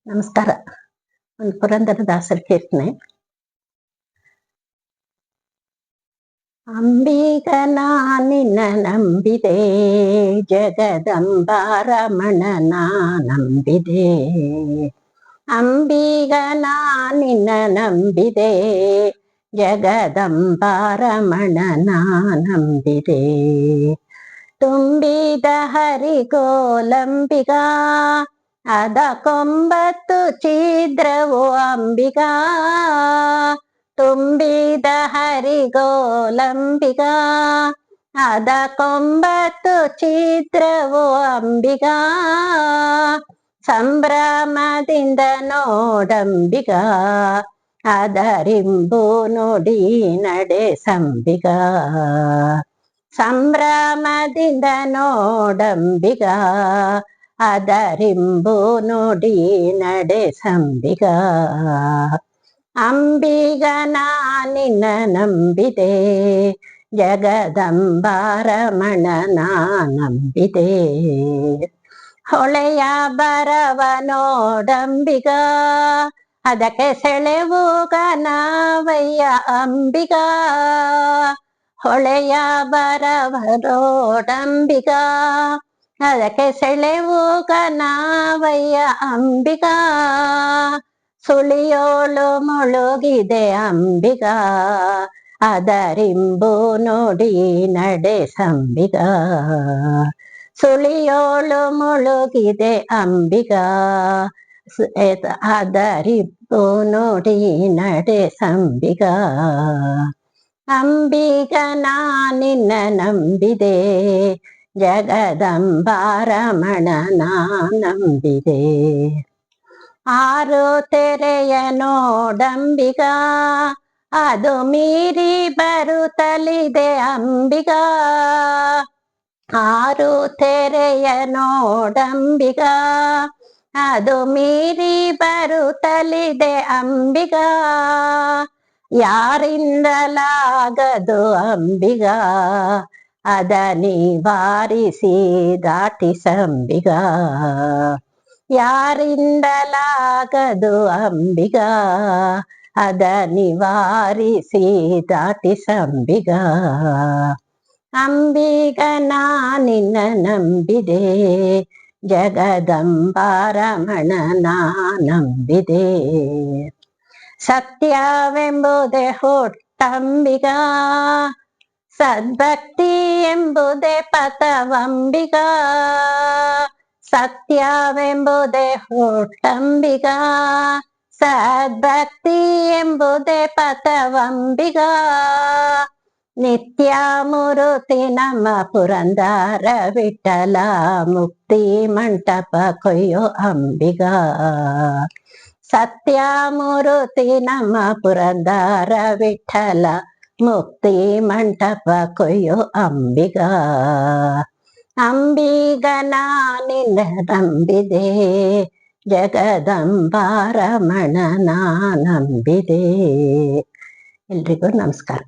ನಮಸ್ಕಾರ. ಒಂದು ಪುರಂದರದಾಸರ ಕೀರ್ತನೆ. ಅಂಬಿಗನ ನಿನ್ನ ನಂಬಿದೆ, ಜಗದಂಬಾರಮಣನ ನಂಬಿದೆ. ಅಂಬಿಗನ ನಿನ್ನ ನಂಬಿದೆ, ಜಗದಂಬಾರಮಣನ ನಂಬಿದೆ. ತುಂಬಿದ ಹರಿಗೋಲಂಬಿಗ, ಅದ ಕೊಂಬತ್ತು ಛಿದ್ರವು ಅಂಬಿಗ. ತುಂಬಿದ ಹರಿಗೋಲಂಬಿಗ, ಅದ ಕೊಂಬತ್ತು ಛಿದ್ರವು ಅಂಬಿಗ. ಸಂಭ್ರಮದಿಂದ ನೋಡಂಬಿಗ, ಅದರಿಂಬು ನುಡಿ ನಡೆ ಸಂಬಿಗ. ಸಂಭ್ರಮದಿಂದ ನೋಡಂಬಿಗ, ಅದರಿಂಬು ನುಡಿ ನಡೆ ಸಂಬಿಗ. ಅಂಬಿಗನ ನಿನ್ನ ನಂಬಿದೆ, ಜಗದಂಬಾರಮಣನ ನಂಬಿದೆ. ಹೊಳೆಯ ಬರವ ನೋಡಂಬಿಗ, ಅದಕ್ಕೆ ಸೆಳೆವು ಘನವಯ್ಯ ಅಂಬಿಗ. ಹೊಳೆಯ ಬರವ ನೋಡಂಬಿಗ, ಅದಕ್ಕೆ ಸೆಳೆವು ಘನವಯ್ಯ ಅಂಬಿಗ. ಸುಳಿಯೋಳು ಮುಳುಗಿದೆ ಅಂಬಿಗ, ಅದರಿಂಬು ನುಡಿ ನಡೆ ಸಂಬಿಗ. ಸುಳಿಯೋಳು ಮುಳುಗಿದೆ ಅಂಬಿಗ, ಅದರಿಂಬು ನುಡಿ ನಡೆ ಸಂಬಿಗ. ಅಂಬಿಗನ ನಿನ್ನ ನಂಬಿದೆ, ಜಗದಂಬಾರಮಣನ ನಂಬಿದೆ. ಆರು ತೆರೆಯ ನೋಡಂಬಿಗ, ಅದು ಮೀರಿ ಬರುತ್ತಲಿದೆ ಅಂಬಿಗ. ಆರು ತೆರೆಯ ನೋಡಂಬಿಗ, ಅದು ಮೀರಿ ಬರುತ್ತಲಿದೆ ಅಂಬಿಗ. ಯಾರಿಂದಲಾಗದು ಅಂಬಿಗ, ಅದ ನಿವಾರಿಸಿ ದಾಟಿಸಂಬಿಗ. ಯಾರಿಂದಲಾಗದು ಅಂಬಿಗ, ಅದ ನಿವಾರಿಸಿ ದಾಟಿಸಂಬಿಗ. ಅಂಬಿಗನ ನಿನ್ನ ನಂಬಿದೆ, ಜಗದಂಬಾರಮಣನ ನಂಬಿದೆ. ಸತ್ಯವೆಂಬುದೇ ಹುಟ್ಟಂಬಿಗ, ಸದ್ಭಕ್ತಿ ಎಂಬುದೇ ಪಥವಂಬಿಗ. ಸತ್ಯವೆಂಬುದೇ ಹುಟ್ಟಂಬಿಗ, ಸದ್ಭಕ್ತಿ ಎಂಬುದೇ ಪಥವಂಬಿಗ. ನಿತ್ಯ ಮೂರುತಿ ನಮ್ಮ ಪುರಂದರ ವಿಠಲ, ಮುಕ್ತಿ ಮಂಟಪ ಕೊಯ್ಯೋ ಅಂಬಿಗ. ಸತ್ಯ ಮೂರುತಿ ನಮ್ಮ ಪುರಂದರ ವಿಠಲ, ಮುಕ್ತಿ ಮಂಟಪ ಕೊಯ್ಯೋ ಅಂಬಿಗ. ಅಂಬಿಗನ ನಿನ್ನ ನಂಬಿದೆ, ಜಗದಂಬಾರಮಣನ ನಂಬಿದೆ. ಎಲ್ರಿಗೂ ನಮಸ್ಕಾರ.